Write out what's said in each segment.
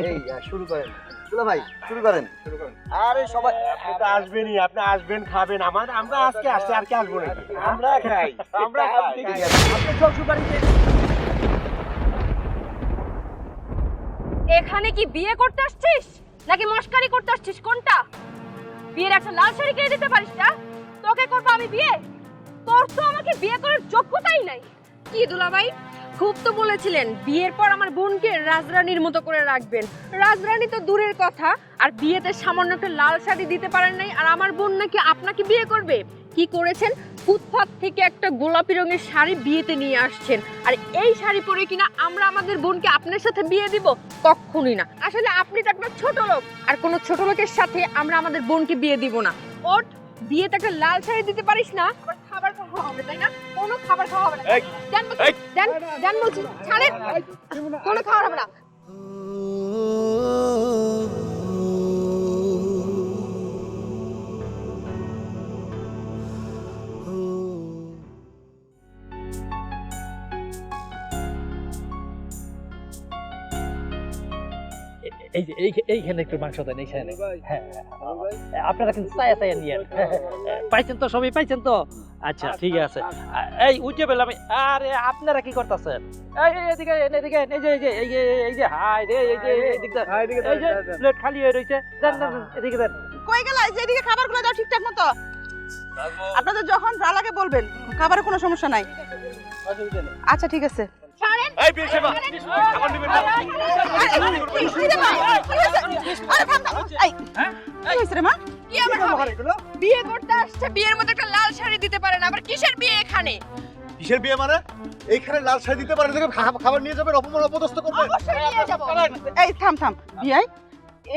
এই শুরু করেন দুলা ভাই, শুরু করেন। আরে সবাই আপনি তো আসবেনই, আপনি আসবেন, খাবেন। আমরা আজকে আসছি, আর কি আসবো নাকি? আমরা খাই, আমরা খাই, ঠিক আছে। আপনি সব সুপারিতে। এখানে কি বিয়ে করতে আসছিস নাকি মস্কারি করতে আসছিস, কোনটা? বিয়ের একটা লাল শাড়ি কিনে দিতে পারিস না? তোকে করবো আমি বিয়ে? তোর তো আমাকে বিয়ে করার যোগ্যতাই নাই। কি দুলাভাই, খুব তো বলেছিলেন বিয়ের পর আমার বোনকে রাজরানীর মতো করে রাখবেন। রাজরানী তো দূরের কথা, আর বিয়েতে সামান্য একটা লাল শাড়ি দিতে পারেন নাই, আর আমার বোন নাকি আপনাকে বিয়ে করবে। কি করেছেন? ফুটপাত থেকে একটা গোলাপি রঙের শাড়ি বিয়েতে নিয়ে আসছেন, আর এই শাড়ি পরে কিনা আমরা আমাদের বোনকে আপনার সাথে বিয়ে দিব? কখনোই না। আসলে আপনি তো একটা ছোট লোক, আর কোনো ছোট লোকের সাথে আমরা আমাদের বোনকে বিয়ে দিব না। ওঠ, বিয়েতে একটা লাল শাড়ি দিতে পারিস না, আবার খাবার খাওয়া হবে, তাই না? কোনো খাবার খাওয়া হবে না। জান বলছি, ছাড়েন, কোনো খাওয়া হবে না। এই যে এইখানে একটু মাংস দেন, এইখানে। হ্যাঁ, আপনারা কিন্তু চায়া চায়া নিয়েন। পাইছেন তো, সবই পাইছেন তো? আচ্ছা, ঠিক আছে। এই উঠে পেলাম। আরে আপনারা কি করতেছেন? এদিকে এদিকে, এই যে হাই রে, এই যে এদিকে, এই যে প্লেট খালি হয়ে রয়েছে, দেন দেন এদিকে দেন। কই গেল? এই যে এদিকে খাবারগুলো দাও ঠিকঠাক মতো। আপনাদের যখন ভালো লাগে বলবেন, খাবারের কোনো সমস্যা নাই। আচ্ছা ঠিক আছে। ছাড়েন। এই বিয়ে সেবা, খাবার নিবেন না। কি আবার হবে? বিয়ে করতে আসছে, বিয়ের মধ্যে একটা লাল শাড়ি দিতে পারে না, আবার কিসের বিয়ে এখানে? কিসের বিয়ে মানে? এইখানে লাল শাড়ি দিতে পারে, দেখে খাবার নিয়ে যাবেন, অপমান অপদস্থ করবেন। অবশ্যই নিয়ে যাবো। এই থাম বিয়াই,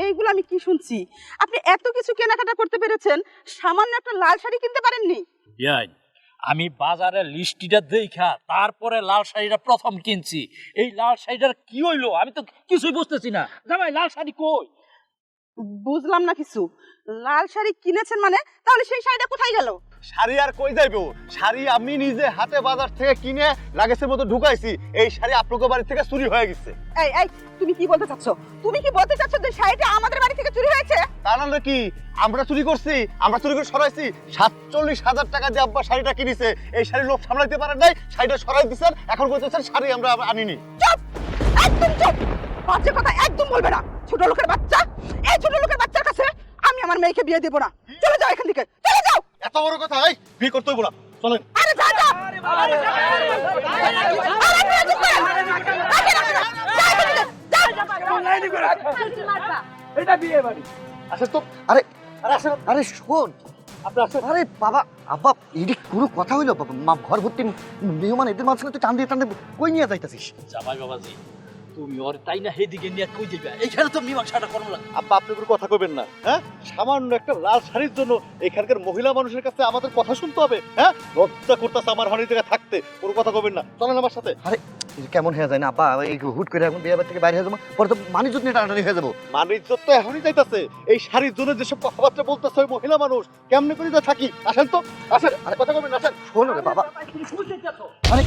এইগুলো আমি কি শুনছি? আপনি এত কিছু কেনাকাটা করতে পেরেছেন, সামান্য একটা লাল শাড়ি কিনতে পারেননি? বিয়াই, আমি বাজারে লিস্টিটা দেখা তারপরে লাল শাড়িটা প্রথম কিনছি। এই লাল শাড়িটার কি হইলো আমি তো কিছুই বুঝতেছি না। জামাই, লাল শাড়ি কই? বুঝলাম না কিছু। লাল শাড়ি কিনেছেন মানে? তাহলে সেই শাড়িটা কোথায় গেল? শাড়ি আর কই যাইবো? শাড়ি আমি নিজে হাতে বাজার থেকে কিনে লাগেজের মতো ঢুকাইছি। এই শাড়ি আপনাদের বাড়ি থেকে চুরি হয়ে গেছে। এই তুমি কি বলতে চাচ্ছ? তুমি কি বলতে চাচ্ছ যে শাড়িটা আমাদের বাড়ি থেকে চুরি হয়েছে? তা নাহলে কি আমরা চুরি করছি? আমরা চুরি করে সরাইছি। 47,000 টাকা দিয়ে আব্বা শাড়িটা কিনেছে। এই শাড়ি লোক সামলাইতে পারেন নাই, শাড়িটা সরাই দিচ্ছেন। এখন বলতেছেন শাড়ি আমরা আনিনি। চুপ, একদম চুপ। বাজে কথা একদম বলবে না, ছোট লোকের বাচ্চা। এই ছোট লোকের বাচ্চার কাছে আমি আমার মেয়েকে বিয়ে দেব না। চলে যাও এখান থেকে, চলে যাও। এত বড় কথা? এই বিয়ে করতে হইব না, চলেন। আরে যা যা। এটা বিয়ে বাড়ি। আসেন তো। আরে আরে আসেন। আরে শোন, আপনি আসেন। আরে বাবা আব্বা, এটি কোনো কথা হইলো? মা ঘর ভর্তি মেহমান, এদের মাঝখানে তুই টান দিয়ে কই নিয়ে যাইতাছিস? জামাই বাবাজি, তুমি ওর তাই না হেদিকে নিয়ে কই যাবে? এইখানে তো মীমাংসাটা করো না। আব্বা আপনি কোনো কথা কইবেন না। হ্যাঁ, সামান্য একটা লাল শাড়ির জন্য এখানকার মহিলা মানুষের কাছে আমাদের কথা শুনতে হবে? হ্যাঁ, লজ্জা করতেছে আমার হাড়ি থেকে থাকতে। কোনো কথা কইবেন না, চলেন আমার সাথে। আরে এটা কেমন হয়ে যায় না আব্বা? এই হুট করে এখন বিয়ে বাড়ি থেকে বাইরে হয়ে যাবো, পরে তো মানিজ্য নিয়ে টানাটানি হয়ে যাবো। মানিজ্জত তো এখনই যাইতাছে। এই শাড়ির জন্য যেসব কথাবার্তা বলতেছে ওই মহিলা মানুষ, কেমনে করে থাকি? আসেন তো, আসেন। আরে কথা কইবেন না, আসেন। শোন রে বাবা, আরে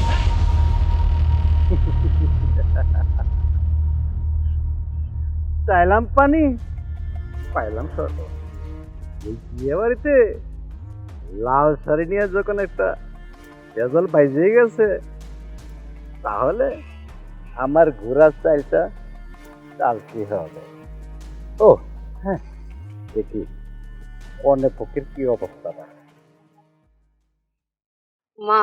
চাইলাম পানি, পাইলাম শরবত। এই বিয়ে বাড়িতে লাল শাড়ি নিয়ে যখন একটা রেজাল্ট বাইজে গেছে, তাহলে আমার ঘোরার চাইটা চালতে হবে। ও হ্যাঁ, দেখি অনেক পক্ষের কি অবস্থা। মা,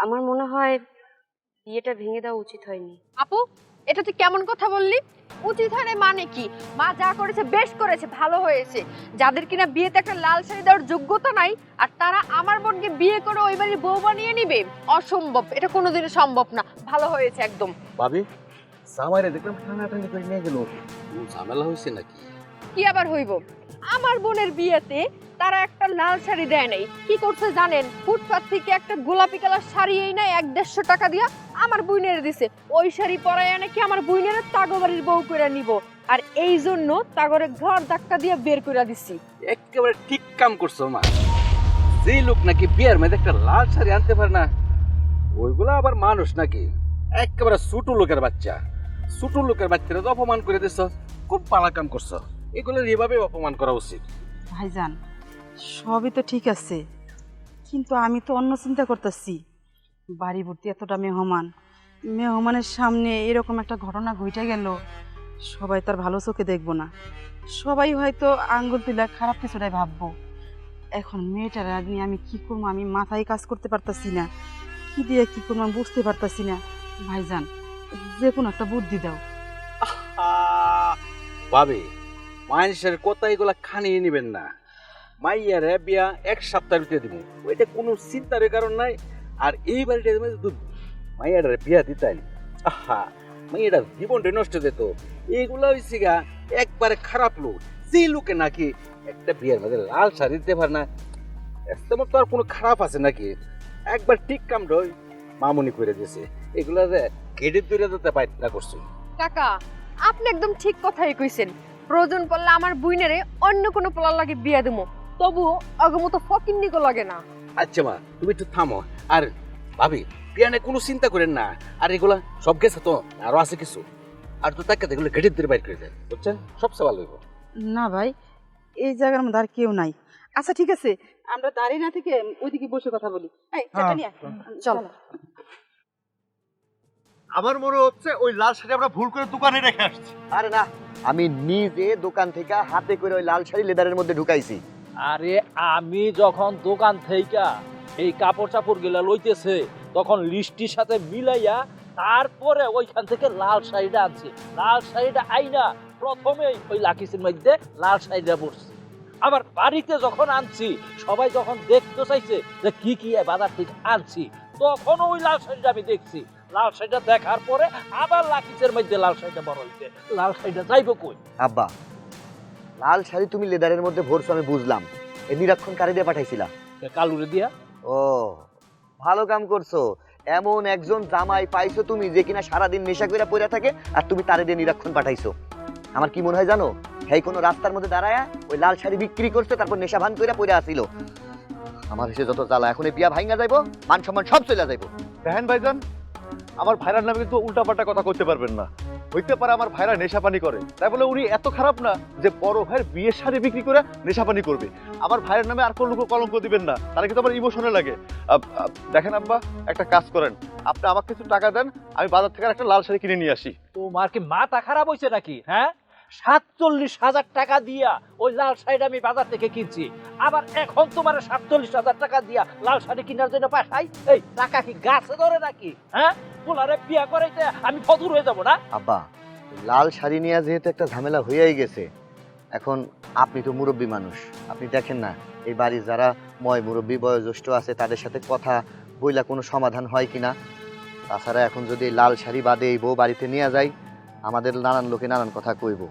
আমার মনে হয় বিয়েটা ভেঙে দেওয়া উচিত হয়নি। আপু, এটা তুই কেমন কথা বললি? উচিত হয় না মানে কি? মা যা করেছে বেশ করেছে, ভালো হয়েছে। যাদের কিনা বিয়েতে একটা লাল শাড়ি দেওয়ার যোগ্যতা নাই, আর তারা আমার বোনকে বিয়ে করে ওই বাড়ির বউ বানিয়ে নিবে, অসম্ভব। এটা কোনোদিনও সম্ভব না। ভালো হয়েছে একদম। ভাবি, জামাইরে দেখলাম টানাটানি করে নিয়ে গেল। ঝামেলা হয়েছে নাকি? কি আবার হইব? আমার বোনের বিয়েতে তারা একটা লাল শাড়ি দেয় নাই। কি করছে জানেন? ফুটপাত থেকে একটা গোলাপি কালার শাড়ি এই নাই 150 টাকা দিয়া আমার বুইনের দিছে। ওই শাড়ি পরায় নাকি আমার বুইনের তাগবাড়ির বউ করে নিব, আর এই জন্য তাগরে ঘর ধাক্কা দিয়ে বের করে দিছি। একেবারে ঠিক কাম করছো মা। যে লোক নাকি বিয়ের মধ্যে একটা লাল শাড়ি আনতে পারে না, ওইগুলা আবার মানুষ নাকি? একেবারে ছোট লোকের বাচ্চা। ছোট লোকের বাচ্চারা তো অপমান করে দিছ, খুব পালা কাম করছ। এগুলো এভাবে অপমান করা উচিত। ভাইজান সবই তো ঠিক আছে, কিন্তু আমি তো অন্য চিন্তা করতেছি। বাড়ি ভর্তি এতটা মেহমানের সামনে এরকম একটা ঘটনা ঘটে গেল, সবাই তার ভালো চোখে দেখবো না, সবাই হয়তো আঙ্গুল তুলে খারাপ কিছুটাই ভাববো। এখন মেয়েটার নিয়ে আমি কি করবো, আমি মাথায় কাজ করতে পারতাছি না, কি দিয়ে কি করবো আমি বুঝতে পারতাছি না। ভাইজান যে কোনো একটা বুদ্ধি দাও। ভাবি, মানুষের কথা এগুলা খানিয়ে নিবেন না। মাইয়ারে বিয়া 1 সপ্তাহের ভিতরে দিব, ওইটা কোনো চিন্তার কারণ নাই। আর এই বাড়িটা যদি মাইয়ারে বিয়া দিতেন, আহা, মাইয়াটার জীবনটা নষ্ট যেত। এইগুলা হয়েছে গা একবারে খারাপ লোক, যে লোকে নাকি একটা বিয়ের মধ্যে লাল শাড়ি দিতে পারে না, তেমন তো আর কোনো খারাপ আছে নাকি? একবার ঠিক কামটা ওই মামুনি করে দিয়েছে। এগুলা যে কেটে তুলে দিতে পাই না করছি। কাকা আপনি একদম ঠিক কথাই কইছেন। প্রয়োজন পড়লে আমার বুইনেরে অন্য কোনো পোলার লাগে বিয়া দেবো, তবুও আগমত ফকিন্নিকো লাগে না। আচ্ছা মা, তুমি একটু থামো। আর ভাবি, বিয়ানে কোনো চিন্তা করেন না। আর এগুলা সব গেছে তো, আরো আছে কিছু। আর তো তাকে এগুলো ঘেটে দিয়ে বাইর করে দেয়, বুঝছেন? সবচেয়ে ভালো হইব। না ভাই, এই জায়গার মধ্যে আর কেউ নাই। আচ্ছা ঠিক আছে, আমরা দাঁড়িয়ে না থেকে ওইদিকে বসে কথা বলি। এই চাটা নিয়ে আয়। চল। আমার মনে হচ্ছে ওই লাল শাড়ি আমরা ভুল করে দোকানে রেখে আসছি। আরে না, আমি নিজে দোকান থেকে হাতে করে ওই লাল শাড়ি লেদারের মধ্যে ঢুকাইছি। আরে আমি যখন দোকান থেকে এই কাপড় চাপড় গুলা লইতেছে, তখন লিস্টির সাথে মিলাইয়া তারপরে ওইখান থেকে লাল শাড়িটা আনছি। লাল শাড়িটা আইনা প্রথমেই ওই লাকিসের মধ্যে লাল শাড়িটা পরছি। আবার বাড়িতে যখন আনছি, সবাই যখন দেখতে চাইছে যে কি কি বাজার থেকে আনছি, তখন ওই লাল শাড়িটা আমি দেখছি। লাল শাড়িটা দেখার পরে আবার লাকিসের মধ্যে লাল শাড়িটা বড় হইছে। লাল শাড়িটা যাইব কই? আব্বা, লাল শাড়ি তুমি লেদারের মধ্যে ভরছো আমি বুঝলাম, এ নিরীক্ষণ কারে দিয়ে পাঠাইছিলা? কালুরে দিয়া। ও, ভালো কাম করছো। এমন একজন জামাই পাইছো তুমি যে কিনা সারাদিন নেশা করে পড়ে থাকে, আর তুমি তারে দিয়ে নিরীক্ষণ পাঠাইছো। আমার কি মনে হয় জানো, এই কোনো রাস্তার মধ্যে দাঁড়ায় ওই লাল শাড়ি বিক্রি করছে, তারপর নেশা ভান করে পড়ে আসিল। আমার এসে যত জ্বালা, এখন এই বিয়া ভাঙ্গা যাইবো, মান সম্মান সব চলে যাইবো। দেখেন ভাইজান, আমার ভাইরার নামে কিন্তু উল্টাপাল্টা কথা করতে পারবেন না। হইতে পারে আমার ভাইরা নেশাপানি করে, তাই বলে উনি এত খারাপ না যে বড় ভাইয়ের বিয়ের শাড়ি বিক্রি করে নেশাপানি করবে। আমার ভাইয়ের নামে আর কোনো কলঙ্ক দিবেন না, তারা কিন্তু আমার ইমোশনে লাগে। দেখেন আব্বা, একটা কাজ করেন, আপনি আমাকে কিছু টাকা দেন, আমি বাজার থেকে একটা লাল শাড়ি কিনে নিয়ে আসি। তোমার কি মাথা খারাপ হয়েছে নাকি? হ্যাঁ, 47,000 টাকা দিয়া ওই লাল শাড়িটা আমি বাজার থেকে কিনছি, আবার এখন তোমার 47,000 টাকা দিয়া লাল শাড়ি কেনার জন্য পাঠাই? এই টাকা কি গাছে ধরে নাকি? হ্যাঁ, পোলারে বিয়া করাইতে আমি ফতুর হয়ে যাব না? আব্বা, লাল শাড়ি নিয়ে যেহেতু একটা ঝামেলা হয়েই গেছে, এখন আপনি তো মুরব্বী মানুষ, আপনি দেখেন না এই বাড়ির যারা মুরব্বী বয়োজ্যেষ্ঠ আছে তাদের সাথে কথা বইলা কোনো সমাধান হয় কিনা। তাছাড়া এখন যদি এই লাল শাড়ি বাদে এই বউ বাড়িতে নিয়ে যাই, আমাদের নানান লোকে নানান কথা কইব।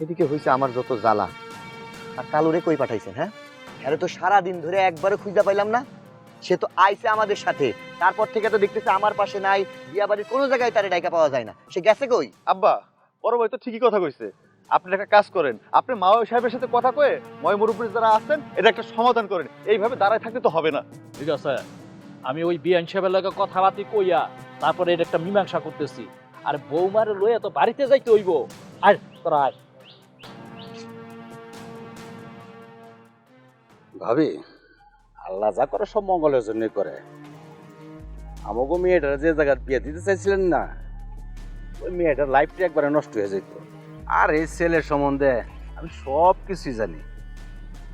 এদিকে হয়েছে আমার যত জ্বালা। আর কালুরে কই পাঠাইছেন? হ্যাঁ, আরে তো সারাদিন ধরে একবারও খুঁজে পাইলাম না। সে তো আইছে আমাদের সাথে, তারপর থেকে তো দেখতেছে আমার পাশে নাই, বিয়া বাড়ির কোনো জায়গায় তারে ডাইকা পাওয়া যায় না। সে গেছে কই? আব্বা, বড় ভাই তো ঠিকই কথা কইছে। আপনি একটা কাজ করেন, আপনি মাওয়া সাহেবের সাথে কথা কয়ে মুরব্বী যারা আছেন এটা একটা সমাধান করেন। এইভাবে দাঁড়ায় থাকতে তো হবে না। ঠিক আছে, আমি ওই বিয়ান সাহেবের লগে কথাবার্তি কইয়া তারপরে এটা একটা মীমাংসা করতেছি। আর বৌমারে লইয়া তো বাড়িতে যাইতে হইব। আর তোরা আয়। ভাবি, আল্লাহ যা করে সব মঙ্গলের জন্য করে। আমাকে মেয়েটার যে জায়গায় বিয়ে দিতে চাইছিলেন না, ওই মেয়েটার লাইফটা একবারে নষ্ট হয়ে যেত। আর এই ছেলের সম্বন্ধে আমি সব কিছুই জানি।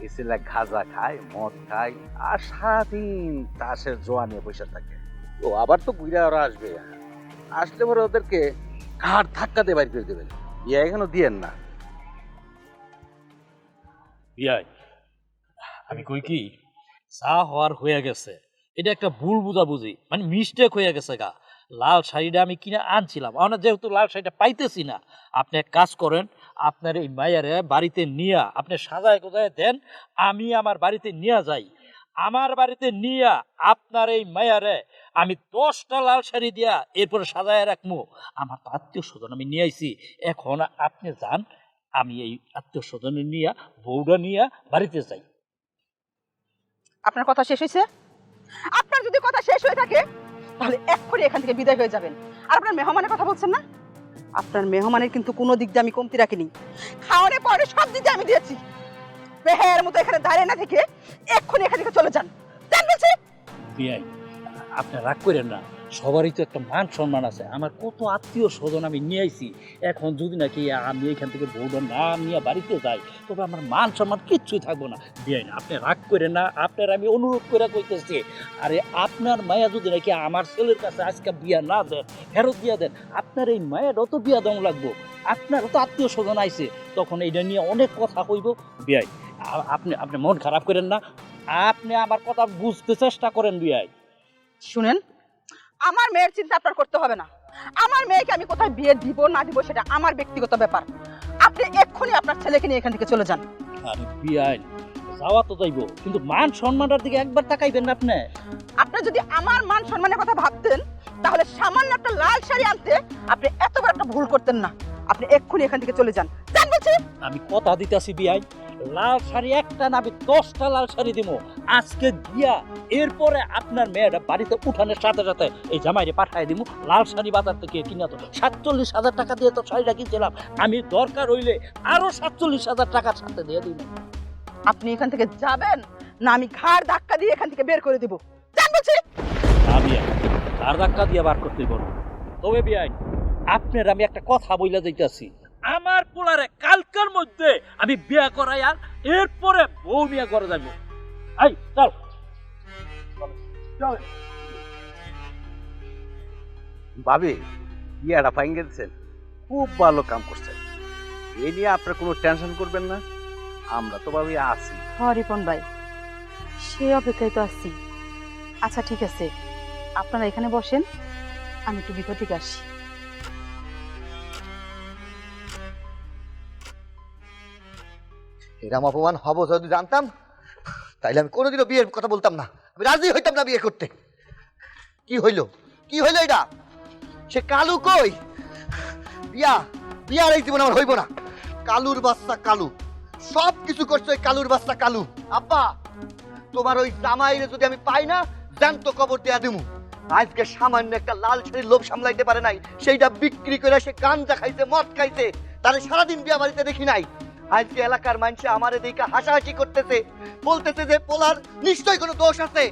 এই ছেলে খাজা খায়, মদ খায়, আর সারাদিন তাসের জোয়া নিয়ে বসে থাকে। ও আবার তো বুড়া ওরা আসবে, আসলে পরে ওদেরকে ঘাড় ধাক্কা দিয়ে বাইর করে দেবেন। বিয়ে এখনো দিয়েন না। বিয়াই, আমি কই কি, যা হওয়ার হয়ে গেছে, এটা একটা ভুল বুঝাবুঝি, মানে মিস্টেক হয়ে গেছে গা। লাল শাড়িটা আমি কিনে আনছিলাম, আমরা যেহেতু লাল শাড়িটা পাইতেছি না, আপনি এক কাজ করেন, আপনার এই মায়েরে বাড়িতে নিয়ে আপনি সাজায় গোজায় দেন, আমি আমার বাড়িতে নিয়ে যাই। আমার বাড়িতে নিয়ে আপনার এই মায়ারে আমি 10টা লাল শাড়ি দিয়া এরপরে সাজায় রাখবো। আমার তো আত্মীয় স্বজন আমি নিয়ে আইছি, এখন আপনি যান, আমি এই আত্মীয় স্বজনের নিয়ে বউটা নিয়ে বাড়িতে যাই। আপনার কথা শেষ হয়েছে? আপনার যদি কথা শেষ হয়ে থাকে তাহলে এক্ষুনি এখান থেকে বিদায় হয়ে যাবেন। আর আপনার মেহমানের কথা বলছেন না, আপনার মেহমানের কিন্তু কোনো দিক দিয়ে আমি কমতি রাখিনি। খাওয়ানোর পরে সব দিকে আমি দিয়েছি। বেহের মতো এখানে দাঁড়িয়ে না থেকে এক্ষুনি এখান থেকে চলে যান। যান বলছি। বিয়াই, আপনি রাগ করেন না, সবারই তো একটা মান সম্মান আছে। আমার কত আত্মীয় স্বজন আমি নিয়ে আইছি, এখন যদি নাকি আমি এখান থেকে বউটা না নিয়ে বাড়িতে যাই, তবে আমার মান সম্মান কিচ্ছুই থাকবো না। বিয়াই না, আপনি রাগ করেন না, আপনার আমি অনুরোধ করে কইতেছি, আরে আপনার মায়া যদি নাকি আমার ছেলের কাছে আজকে বিয়া না দেন, ফেরত দিয়া দেন, আপনার এই মায়েরও তো বিয়া দম লাগবো, আপনারও তো আত্মীয় স্বজন আইছে, তখন এইটা নিয়ে অনেক কথা কইব। বিয়াই, আপনি আপনি মন খারাপ করেন না, আপনি আমার কথা বুঝতে চেষ্টা করেন। বিয়াই শুনেন, আমার মেয়ের চিন্তা আপনার করতে হবে না। আমার মেয়েকে আমি কোথায় বিয়ে দিব না দিব সেটা আমার ব্যক্তিগত ব্যাপার। আপনি এক্ষুনি আপনার ছেলেকে নিয়ে এখান থেকে চলে যান। আরে বিয়াই, যাওয়া তো যাইব, কিন্তু মান সম্মানটার দিকে একবার তাকাইবেন না আপনি? আপনি যদি আমার মান সম্মানের কথা ভাবতেন তাহলে সামান্য একটা লাল শাড়ি আনতে আপনি এত বড় একটা ভুল করতেন না। আপনি এক্ষুনি এখান থেকে চলে যান। যান বলছি। আমি কথা দিতেছি বিয়াই, লাল শাড়ি একটা না, আমি 10টা লাল শাড়ি দিব আজকে দিয়া। এরপরে আপনার মেয়েটা বাড়িতে উঠানোর সাথে সাথে এই জামাইরে পাঠাই দিব লাল শাড়ি বাজার থেকে কিনা। তো 47,000 টাকা দিয়ে তো শাড়িটা কিনছিলাম, আমি দরকার হইলে আরো 47,000 টাকার সাথে দিয়ে দিব। আপনি এখান থেকে যাবেন না আমি ঘাড় ধাক্কা দিয়ে এখান থেকে বের করে দিব। যান বলছি। আমি আর ধাক্কা দিয়ে বার করতে পারবো। তবে বিয়াই, আপনার আমি একটা কথা বইলা যাইতাছি, আমার পোলারে কালকের মধ্যে আমি বিয়া করাই, আর এরপরে বউ বিয়া করে যাবো। এই চল। ভাবি, বিয়াটা ফাইন গেছেন, খুব ভালো কাম করছেন। এই নিয়ে আপনার কোনো টেনশন করবেন না, আমরা তো ভাবি আছি। রিপন ভাই, সেই অপেক্ষায় তো আছি। আচ্ছা ঠিক আছে, আপনারা এখানে বসেন, আমি একটু ভিতর থেকে আসি। এরম অপমান হব যদি জানতাম তাইলে আমি কোনোদিনও বিয়ের কথা বলতাম না, আমি রাজি হইতাম না বিয়ে করতে। কি হইল, কি হইল এটা? সে কালু কই? বিয়া বিয়ার এই জীবন আমার হইব না। কালুর বাচ্চা কালু, সব কিছু করছে ওই কালুর বাচ্চা কালু। আব্বা, তোমার ওই জামাইরে যদি আমি পাই না, জ্যান্ত কবর দেয়া দিমু। আজকে সামান্য একটা লাল শাড়ির লোভ সামলাইতে পারে নাই, সেইটা বিক্রি করে সে গাঞ্জা খাইছে, মদ খাইছে, তারে সারাদিন বিয়া বাড়িতে দেখি নাই। আজকে এলাকার মানুষে আমারে দেখে হাসাহাসি করতেছে, বলতেছে যে পোলার নিশ্চয়ই কোনো দোষ আছে।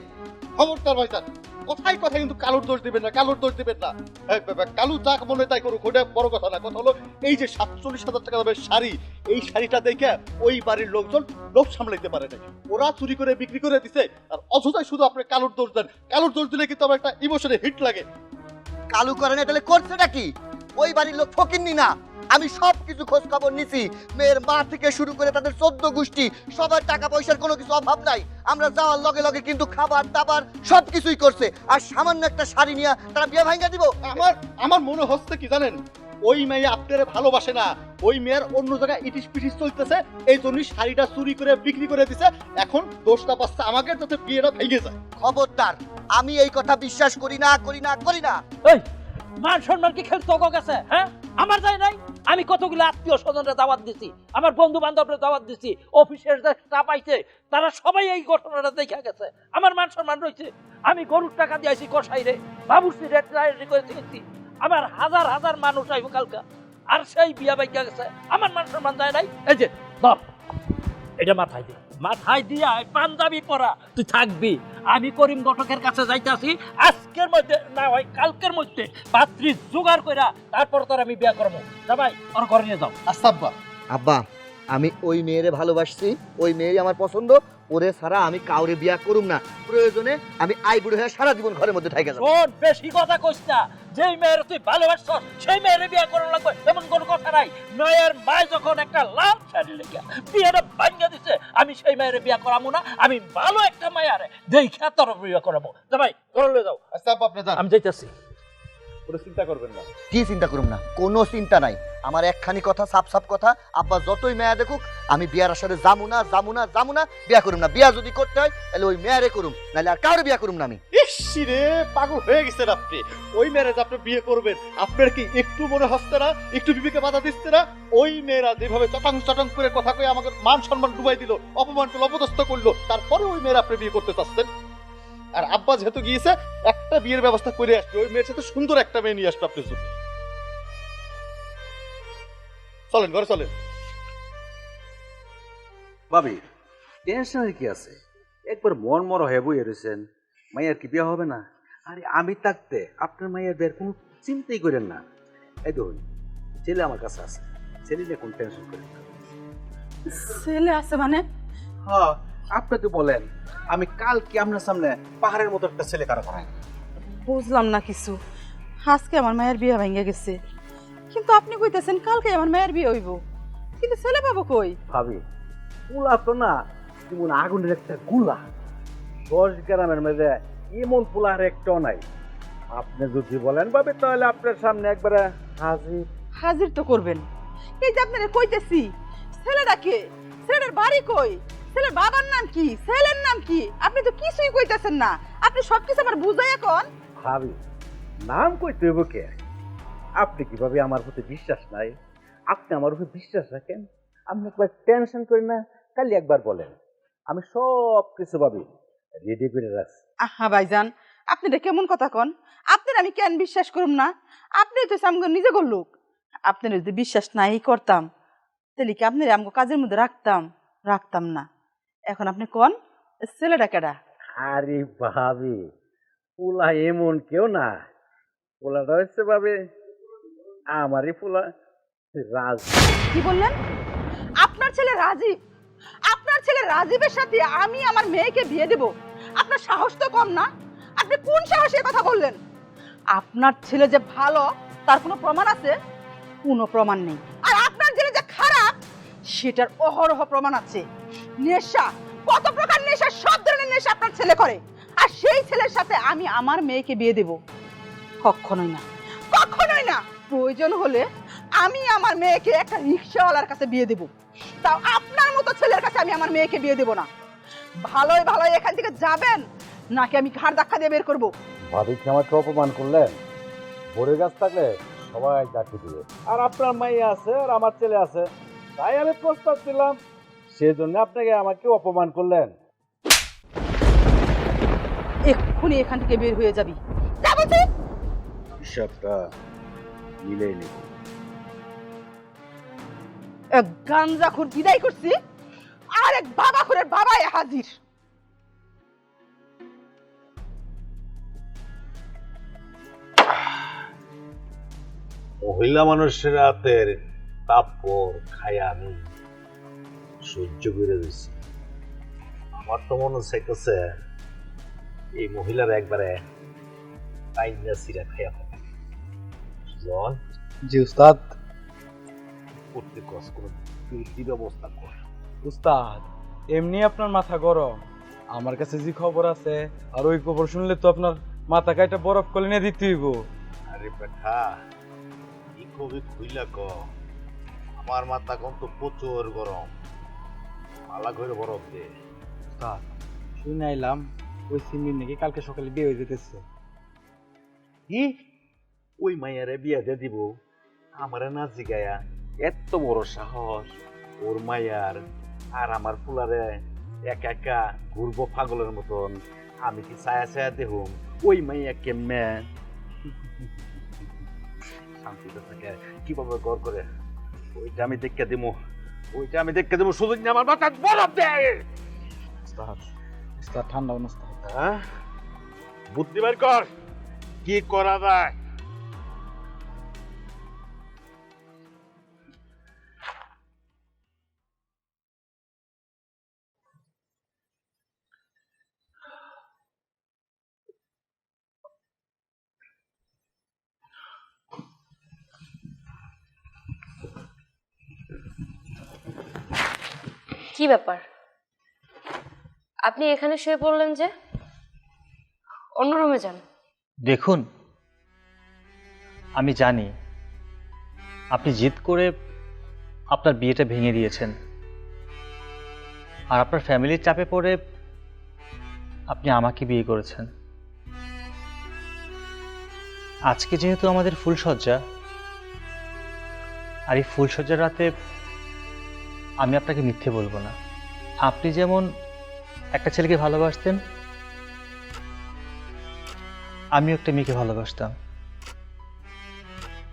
খবরদার ভাইজান, কথাই কথা কিন্তু কালুর দোষ দিবেন না, কালুর দোষ দিবেন না। কালু যা মনে তাই করুক, ওটা বড় কথা না। কথা হলো এই যে 47,000 টাকা দামের শাড়ি, এই শাড়িটা দেখে ওই বাড়ির লোকজন লোভ সামলাইতে পারে না, ওরা চুরি করে বিক্রি করে দিছে। আর অযথাই শুধু আপনি কালুর দোষ দেন। কালুর দোষ দিলে কিন্তু আমার একটা ইমোশনে হিট লাগে। কালু করে না তাহলে করছেটা কি? ওই বাড়ির লোক ফকিন্নি না? আমি সব কিছু খোঁজ খবর নিছি, মেয়ের মা থেকে শুরু করে তাদের 14 গোষ্ঠী সবার টাকা পয়সার কোনো কিছু অভাব নাই। আমরা যাওয়ার লগে লগে কিন্তু খাবার দাবার সব কিছুই করছে, আর সামান্য একটা শাড়ি নিয়ে তারা বিয়ে ভাঙা দিব? আমার মনে হচ্ছে কি জানেন, ওই মেয়ে আপনারে ভালোবাসে না, ওই মেয়ের অন্য জায়গায় ইটিস পিটিস চলতেছে, এই জন্যই শাড়িটা চুরি করে বিক্রি করে দিছে। এখন দোষটা পাচ্ছে আমাকে, যাতে বিয়েটা ভেঙে যায়। খবরদার, আমি এই কথা বিশ্বাস করি না, করি না, করি না। এই মান সম্মান কি খেল তোক গেছে? হ্যাঁ, আমার যাই নাই। আমি কতগুলো আত্মীয় স্বজনরা দাওয়াত দিছি, আমার বন্ধু বান্ধবরা দাওয়াত দিছি, অফিসের যে স্টাফ আইছে তারা সবাই এই ঘটনাটা দেখা গেছে। আমার মান সম্মান রয়েছে। আমি গরুর টাকা দিয়েছি কসাইরে, বাবুর্চি রেট করে দিয়েছি। আমার হাজার হাজার মানুষ আইব কালকা, আর সেই বিয়া বাইকা গেছে, আমার মান সম্মান যায় নাই। এই যে ধর, এটা মাথায় দিয়ে পাঞ্জাবি পরা তুই থাকবি। আমি করিম ঘটকের কাছে যাইতাছি, আজকের মধ্যে না হয় কালকের মধ্যে পাত্রী জোগাড় কইরা তারপর তোর আমি বিয়া করবো। যা ভাই, ওর ঘরে নিয়ে যাও। আচ্ছা আব্বা। আব্বা, আমি ওই মেয়েরে ভালোবাসছি, ওই মেয়েরই আমার পছন্দ, ওরে ছাড়া আমি কাউরে বিয়া করুম না। প্রয়োজনে আমি আইবুড়ো হয়ে সারা জীবন ঘরের মধ্যে থাকি। শোন, বেশি কথা কইস না। যেই মেয়ের তুই ভালোবাসছ সেই মেয়েরে বিয়া করা লাগবে এমন কোনো কথা নাই। মেয়ের মা যখন একটা লাল শাড়ি লেগে বিয়েটা ভাঙিয়ে দিচ্ছে, আমি সেই মেয়েরে বিয়া করাবো না। আমি ভালো একটা মায়ারে দেখা তোর বিয়া করাবো। যা ভাই, ঘরে যাও। আচ্ছা আব্বা, আপনি যান, আমি যাইতাছি। কোনো চিন্তা করবেন না। কি চিন্তা করুম না? কোনো চিন্তা নাই। আমার একখানি কথা, সাপ সাপ কথা, আব্বা যতই মেয়া দেখুক, আমি বিয়ার আসরে যামু না, যামু না, যামু না, বিয়া করুম না। বিয়া যদি করতে হয় তাহলে ওই মেয়ারে করুম, নাহলে আর কাউরে বিয়া করুম না আমি। ইস রে, পাগল হয়ে গেছেন আপনি। ওই মেয়েরা আপনি বিয়ে করবেন, আপনার কি একটু মনে হচ্ছে না, একটু বিবেকে বাধা দিচ্ছে না? ওই মেয়েরা যেভাবে চটাং চটাং করে কথা কয়ে আমাকে মান সম্মান ডুবাই দিল, অপমান করলো, অপদস্থ করলো, তারপরে ওই মেয়েরা আপনি বিয়ে করতে চাচ্ছেন? আর আব্বা যেহেতু গিয়েছে, একটা বিয়ের ব্যবস্থা করে আসবে, ওই মেয়ের সাথে সুন্দর একটা মেয়ে নিয়ে আসবে আপনার জন্য। চলেন ঘরে চলেন। ভাবি টেনশনের কি আছে? একবার মন মরা হয়ে বইয়ে রয়েছেন, মাইয়ার কি বিয়ে হবে না? আরে আমি থাকতে আপনার মাইয়ার বিয়ের কোনো চিন্তাই করেন না। এই ধরুন ছেলে আমার কাছে আছে, ছেলে নিয়ে কোনো টেনশন করেন না। ছেলে আছে মানে? হ্যাঁ, আপনি তো বলেন আমি কালকে আপনার সামনে পাহাড়ের মতো একটা ছেলে কারা করাই। বুঝলাম না কিছু। আজকে আমার মায়ের বিয়ে ভেঙে গেছে, কিন্তু আপনি কইতেছেন কালকে আমার মায়ের বিয়ে হইব, কিন্তু ছেলে পাবো কই? ভাবি পোলা তো না যেমন আগুনের একটা গুলা, 10 গ্রামের মধ্যে এমন পোলার একটাও নাই। আপনি যদি বলেন ভাবি তাহলে আপনার সামনে একবারে হাজির। হাজির তো করবেন। এই যে আপনারা কইতেছি, ছেলেটা কে, ছেলের বাড়ি কই, ছেলের বাবার নাম কি, ছেলের নাম কি, আপনি তো কিছুই কইতেছেন না। আপনি সবকিছু আমার বুঝাই এখন। ভাবি নাম কইতে হইব কে? আপনি কি ভাবি আমার প্রতি বিশ্বাস নাই? আপনি আমার উপর বিশ্বাস রাখেন, আপনি একবার টেনশন করেন না, খালি একবার বলেন, আমি সব কিছু ভাবি রেডি করে রাখছি। আহা ভাইজান, আপনি এটা কেমন কথা কন? আপনার আমি কেন বিশ্বাস করুম না? আপনি তো আমগো নিজে লোক। আপনার যদি বিশ্বাস নাই করতাম তাহলে কি আপনার আমগো কাজের মধ্যে রাখতাম না। এখন আপনি কোন ছেলেটা কেডা? আরে ভাবি পোলা এমন কেউ না, পোলাটা হচ্ছে ভাবি আমারই পোলা রাজ। কি বললেন? আপনার ছেলে রাজীব? আপনার ছেলে রাজীবের সাথে আমি আমার মেয়েকে বিয়ে দেব? আপনার সাহস তো কম না। আপনি কোন সাহসে কথা বললেন? আপনার ছেলে যে ভালো তার কোনো প্রমাণ আছে? কোনো প্রমাণ নেই। আর আপনার ছেলে যে খারাপ সেটার অহরহ প্রমাণ আছে। নেশা, কত প্রকার নেশা, সব ধরনের নেশা আপনার ছেলে করে। আর সেই ছেলের সাথে আমি আমার মেয়েকে বিয়ে দেব? কখনোই না, কখনোই না। প্রয়োজন হলে আমি আমার মেয়েকে একটা রিকশাওয়ালার কাছে বিয়ে দেব, তাও আপনার মতো ছেলের কাছে আমি আমার মেয়েকে বিয়ে দেব না। ভালোই ভালোই এখান থেকে যাবেন, নাকি আমি ঘাড় ধাক্কা দিয়ে বের করবো? ভাবি কি আমাকে অপমান করলেন? বড় গাছ থাকলে সবাই চাকরি দিবে, আর আপনার মাইয়া আছে আর আমার ছেলে আছে, তাই আমি প্রস্তাব দিলাম, সেজন্য আপনাকে আমাকে অপমান করলেন। এক্ষুনি এখান থেকে বের হয়ে যাবি, যা বলছি। হিসাবটা মিলেই নেব। এক গাঞ্জাখোর বিদায় করছি, আর এক বাবাখোরের বাবাই হাজির। মহিলা মানুষের হাতের তাপর খাই আমি সহ্য করে দিচ্ছি। আমার তো মনে চাইতেছে এই মহিলার একবারে টাইনা সিরা খাইয়া হবে। জন জি উস্তাদ। করতে কস কোনো বিরতি ব্যবস্থা কর। উস্তাদ এমনি আপনার মাথা গরম, আমার কাছে যে খবর আছে আর ওই খবর শুনলে তো আপনার মাথা কাইটা বরফ করে নিয়ে দিতে হইব। আরে বেটা এই কবি খুইলা ক, আমার মাথা কোন তো প্রচুর গরম, পালা করে বরফ দে। উস্তাদ শুনে আইলাম ওই সিমির নাকি কালকে সকালে বিয়ে হয়ে যেতেছে। কি ওই মাইয়ারে বিয়া দিয়ে দিব? আমারে না জিগায়া এত বড় সাহস ওর মাইয়ার আর আমার ফুলারে একা একা ঘুরবো পাগলের মতন? আমি কি ছায়া ছায়া দেহুম? ওই মাইয়া কেমনে শান্তিতে থাকে কিভাবে গড় করে ওইটা আমি দেখে দিব, ওইটা আমি দেখে দিব। সুযোগ নিয়ে আমার মাথা বরফ দেয়। উস্তাদ উস্তাদ ঠান্ডা উস্তাদ। হ্যাঁ বুদ্ধি বের কর, কি করা যায়। কি ব্যাপার, আপনি এখানে শুয়ে পড়লেন যে? অন্য রুমে যান। দেখুন, আমি জানি আপনি জিদ করে আপনার বিয়েটা ভেঙে দিয়েছেন, আর আপনার ফ্যামিলির চাপে পড়ে আপনি আমাকে বিয়ে করেছেন। আজকে যেহেতু আমাদের ফুলসজ্জা, আর এই ফুলসজ্জার রাতে আমি আপনাকে মিথ্যে বলবো না। আপনি যেমন একটা ছেলেকে ভালোবাসতেন, আমিও একটা মেয়েকে ভালোবাসতাম,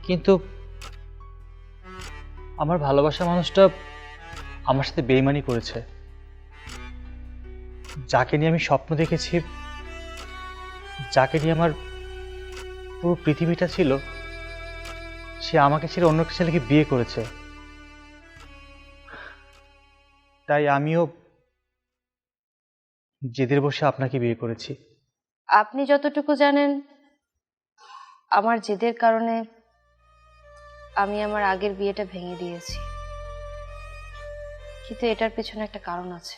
কিন্তু আমার ভালোবাসার মানুষটা আমার সাথে বেইমানি করেছে। যাকে নিয়ে আমি স্বপ্ন দেখেছি, যাকে নিয়ে আমার পুরো পৃথিবীটা ছিল, সে আমাকে ছেড়ে অন্য একটা ছেলেকে বিয়ে করেছে। তাই আমিও জেদের বসে আপনাকে বিয়ে করেছি। আপনি যতটুকু জানেন, আমার জেদের কারণে আমি আমার আগের বিয়েটা ভেঙে দিয়েছি, কিন্তু এটার পেছনে একটা কারণ আছে,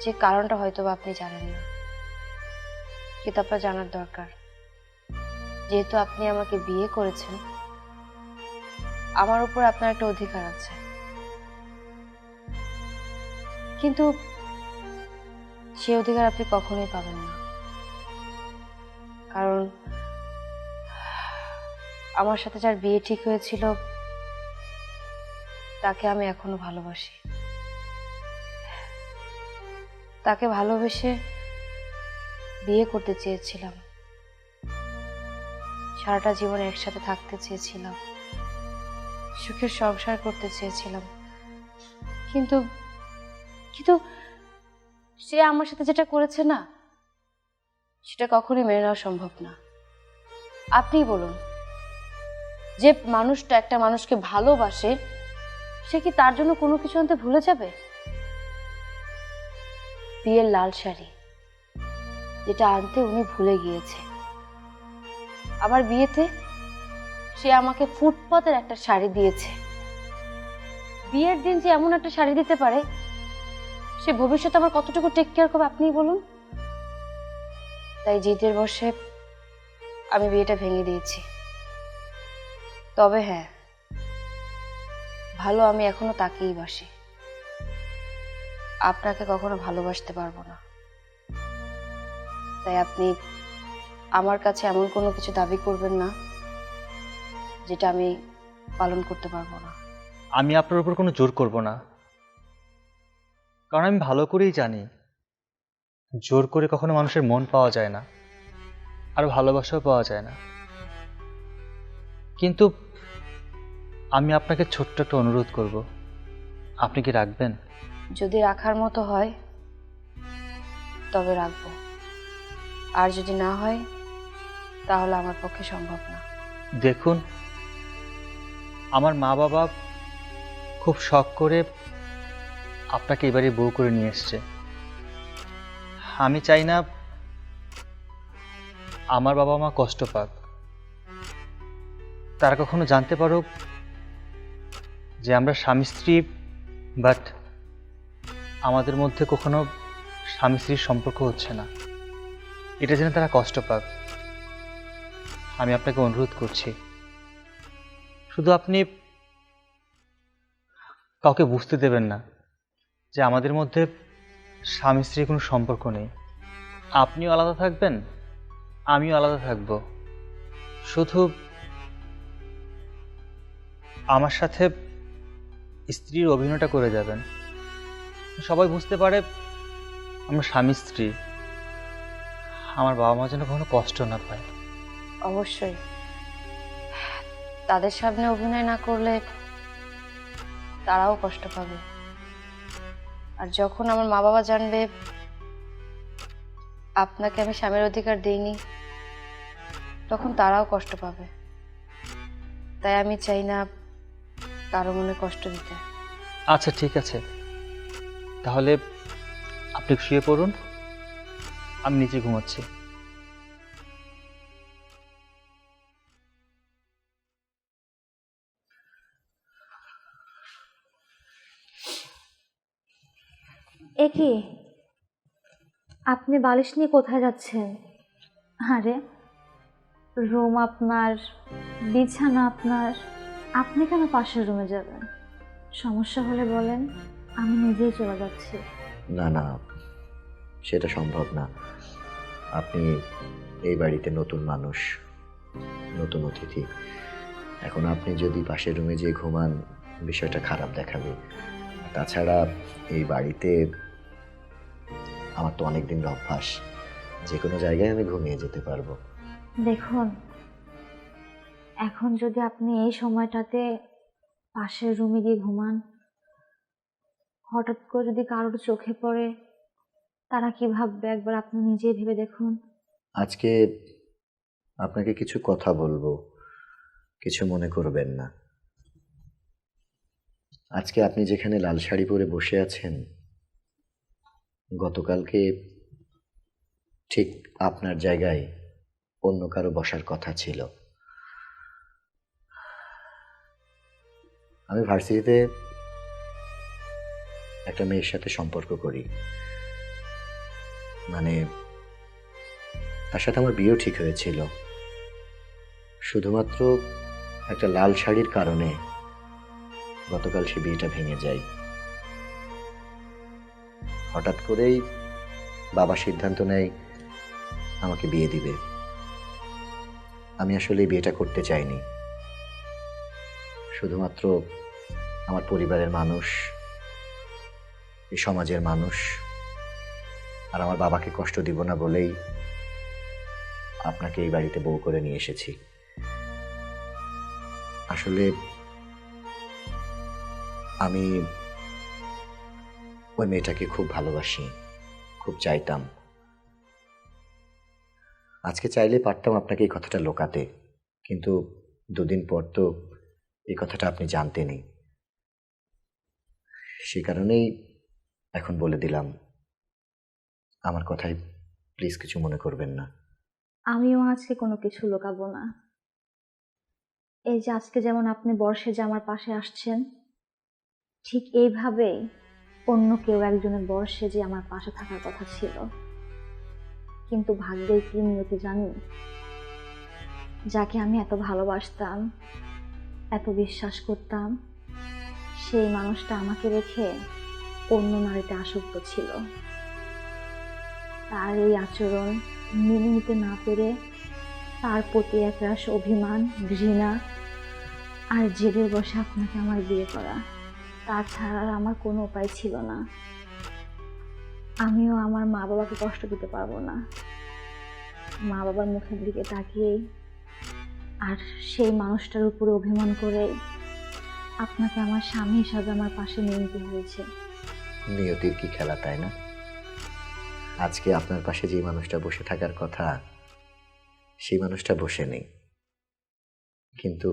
যে কারণটা হয়তো বা আপনি জানেন না, কিন্তু আপনার জানার দরকার। যেহেতু আপনি আমাকে বিয়ে করেছেন, আমার উপর আপনার একটা অধিকার আছে, কিন্তু সেই অধিকার আপনি কখনোই পাবেন না, কারণ আমার সাথে যার বিয়ে ঠিক হয়েছিল তাকে আমি এখনো ভালোবাসি। তাকে ভালোবেসে বিয়ে করতে চেয়েছিলাম, সারাটা জীবন একসাথে থাকতে চেয়েছিলাম, সুখের সংসার করতে চেয়েছিলাম, কিন্তু কিন্তু সে আমার সাথে যেটা করেছে না, সেটা কখনোই মেনে নেওয়া সম্ভব না। আপনিই বলুন, যে মানুষটা একটা মানুষকে ভালোবাসে, সে কি তার জন্য কোনো কিছু আনতে ভুলে যাবে? বিয়ের লাল শাড়ি, যেটা আনতে উনি ভুলে গিয়েছে। আবার বিয়েতে সে আমাকে ফুটপাতের একটা শাড়ি দিয়েছে। বিয়ের দিন যে এমন একটা শাড়ি দিতে পারে, সে ভবিষ্যতে আমার কতটুকু টেক কেয়ার করবে আপনিই বলুন। তাই জেদের বসে আমি বিয়েটা ভেঙে দিয়েছি। তবে হ্যাঁ, ভালো আমি এখনো তাকেই বাসি, আপনাকে কখনো ভালোবাসতে পারবো না। তাই আপনি আমার কাছে এমন কোনো কিছু দাবি করবেন না যেটা আমি পালন করতে পারবো না। আমি আপনার উপর কোনো জোর করব না, কারণ আমি ভালো করেই জানি জোর করে কখনো মানুষের মন পাওয়া যায় না, আর ভালোবাসাও পাওয়া যায় না। কিন্তু আমি আপনাকে ছোট্ট একটা অনুরোধ করব, আপনি কি রাখবেন? যদি রাখার মতো হয় তবে রাখবো, আর যদি না হয় তাহলে আমার পক্ষে সম্ভব না। দেখুন, আমার মা বাবা খুব শখ করে আপনাকে এবারে বউ করে নিয়ে এসছে। আমি চাই না আমার বাবা মা কষ্ট পাক, তারা কখনো জানতে পারুক যে আমরা স্বামী স্ত্রী, বাট আমাদের মধ্যে কখনো স্বামী স্ত্রীর সম্পর্ক হচ্ছে না, এটা যেন তারা কষ্ট পাক। আমি আপনাকে অনুরোধ করছি, শুধু আপনি কাউকে বুঝতে দেবেন না যে আমাদের মধ্যে স্বামী স্ত্রীর কোনো সম্পর্ক নেই। আপনিও আলাদা থাকবেন, আমিও আলাদা থাকব, শুধু আমার সাথে স্ত্রীর অভিনয়টা করে যাবেন, সবাই বুঝতে পারে আমরা স্বামী স্ত্রী, আমার বাবা মা যেন কখনো কষ্ট না পায়। অবশ্যই, তাদের সামনে অভিনয় না করলে তারাও কষ্ট পাবে, আর যখন আমার মা বাবা জানবে আপনাকে আমি স্বামীর অধিকার দেইনি, তখন তারাও কষ্ট পাবে। তাই আমি চাই না কারো মনে কষ্ট দিতে। আচ্ছা ঠিক আছে, তাহলে আপনি শুয়ে পড়ুন, আমি নিচে ঘুমাচ্ছি। এ কি, আপনি বালিশ নিয়ে কোথায় যাচ্ছেন? আরে রুম আপনার, বিছানা আপনার, আপনি কেন পাশের রুমে যাবেন? সমস্যা হলে বলেন, আমি নিজেই চলে যাচ্ছি। না না, সেটা সম্ভব না। আপনি এই বাড়িতে নতুন মানুষ, নতুন অতিথি। এখন আপনি যদি পাশের রুমে যেয়ে ঘুমান, বিষয়টা খারাপ দেখাবে। তাছাড়া এই বাড়িতে আমার তো অনেক দিন অভ্যাস, যে কোনো জায়গায় আমি ঘুমিয়ে যেতে পারবো। দেখুন, এখন যদি আপনি এই সময়টাতে পাশের রুমে গিয়ে ঘুমান, হঠাৎ করে যদি কারোর চোখে পড়ে, তারা কি ভাববে একবার আপনি নিজেই ভেবে দেখুন। আজকে আপনাকে কিছু কথা বলবো, কিছু মনে করবেন না। আজকে আপনি যেখানে লাল শাড়ি পরে বসে আছেন, গতকালকে ঠিক আপনার জায়গায় অন্য কারো বসার কথা ছিল। আমি ভার্সিটিতে একটা মেয়ের সাথে সম্পর্ক করি, মানে তার সাথে আমার বিয়েও ঠিক হয়েছিল। শুধুমাত্র একটা লাল শাড়ির কারণে গতকাল সে বিয়েটা ভেঙে যায়। হঠাৎ করেই বাবা সিদ্ধান্ত নেয় আমাকে বিয়ে দিবে। আমি আসলে এই বিয়েটা করতে চাইনি। শুধুমাত্র আমার পরিবারের মানুষ, এই সমাজের মানুষ আর আমার বাবাকে কষ্ট দিব না বলেই আপনাকে এই বাড়িতে বউ করে নিয়ে এসেছি। আসলে আমি ওই মেয়েটাকে খুব ভালোবাসি, খুব চাইতাম। আজকে চাইলে পারতাম আপনাকে এই কথাটা লুকাতে, কিন্তু দুদিন পর তো এই কথাটা আপনি জানতেনই। সে কারণেই এখন বলে দিলাম। আমার কথায় প্লিজ কিছু মনে করবেন না। আমিও আজকে কোনো কিছু লুকাবো না। এই যে আজকে যেমন আপনি বর্ষে যে আমার পাশে আসছেন, ঠিক এইভাবেই অন্য কেউ একজনের বর্ষে যে আমার পাশে থাকার কথা ছিল। কিন্তু ভাগ্যের কি নিয়তি জানি, যাকে আমি এত ভালোবাসতাম, এত বিশ্বাস করতাম, সেই মানুষটা আমাকে রেখে অন্য নারীতে আসক্ত ছিল। তার এই আচরণ মেনে নিতে না পেরে তার প্রতি একরাশ অভিমান, ঘৃণা আর জেদের বসে আপনাকে আমার বিয়ে করা। তাছাড়া আর আমার কোনো উপায় ছিল না। আমিও আমার মা বাবাকে কষ্ট দিতে পারবো না। মা বাবার মুখের দিকে তাকিয়ে আর সেই মানুষটার উপরে অভিমান করে আপনাকে আমার স্বামী হিসাবে আমার পাশে নিয়ে নিতে হয়েছে। নিয়তির কি খেলা, তাই না? আজকে আপনার পাশে যে মানুষটা বসে থাকার কথা, সেই মানুষটা বসে নেই, কিন্তু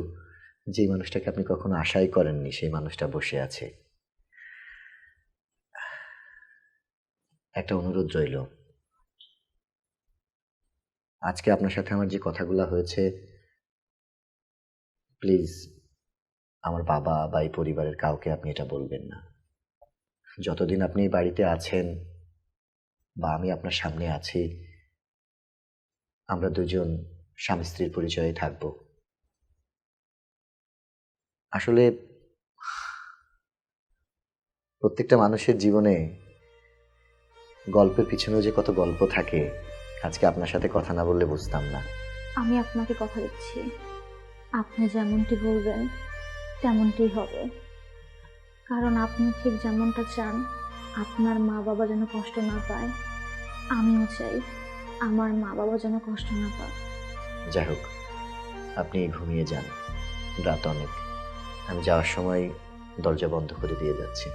যে মানুষটাকে আপনি কখনো আশাই করেননি সেই মানুষটা বসে আছে। একটা অনুরোধ রইল, আজকে আপনার সাথে আমার যে কথাগুলো হয়েছে, প্লিজ আমার বাবা বা এই পরিবারের কাউকে আপনি এটা বলবেন না। যতদিন আপনি এই বাড়িতে আছেন বা আমি আপনার সামনে আছি, আমরা দুজন স্বামী স্ত্রীর পরিচয়ে থাকব। আসলে প্রত্যেকটা মানুষের জীবনে গল্পের পিছনেও যে কত গল্প থাকে, আজকে আপনার সাথে কথা না বললে বুঝতাম না। আমি আপনাকে কথা দিচ্ছি, আপনি যেমনটি বলবেন তেমনটি হবে। কারণ আপনি ঠিক যেমনটা চান আপনার মা বাবা যেন কষ্ট না পায়, আমিও চাই আমার মা বাবা যেন কষ্ট না পায়। যাই হোক, আপনি ঘুমিয়ে যান, রাত অনেক। আমি যাওয়ার সময় দরজা বন্ধ করে দিয়ে যাচ্ছি।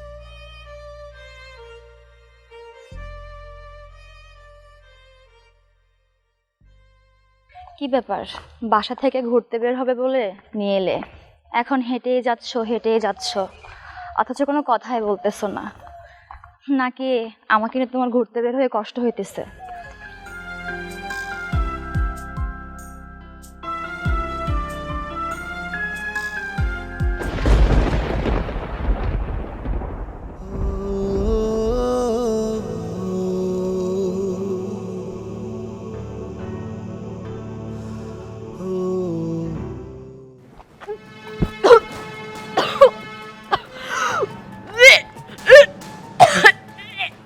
কি ব্যাপার, বাসা থেকে ঘুরতে বের হবে বলে নিয়ে এলে, এখন হেঁটেই যাচ্ছ, অথচ কোনো কথাই বলতেছো না। নাকি আমাকে নিয়ে তোমার ঘুরতে বের হয়ে কষ্ট হইতেছে?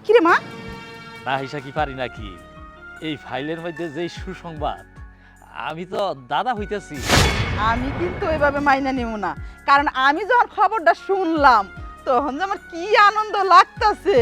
কিরে মা, না হিসা কি পারি নাকি? এই ফাইলের মধ্যে যে সুসংবাদ, আমি তো দাদা হইতেছি। আমি কিন্তু ওইভাবে মাইনা নিব না, কারণ আমি যখন খবরটা শুনলাম তখন যে আমার কি আনন্দ লাগতাছে।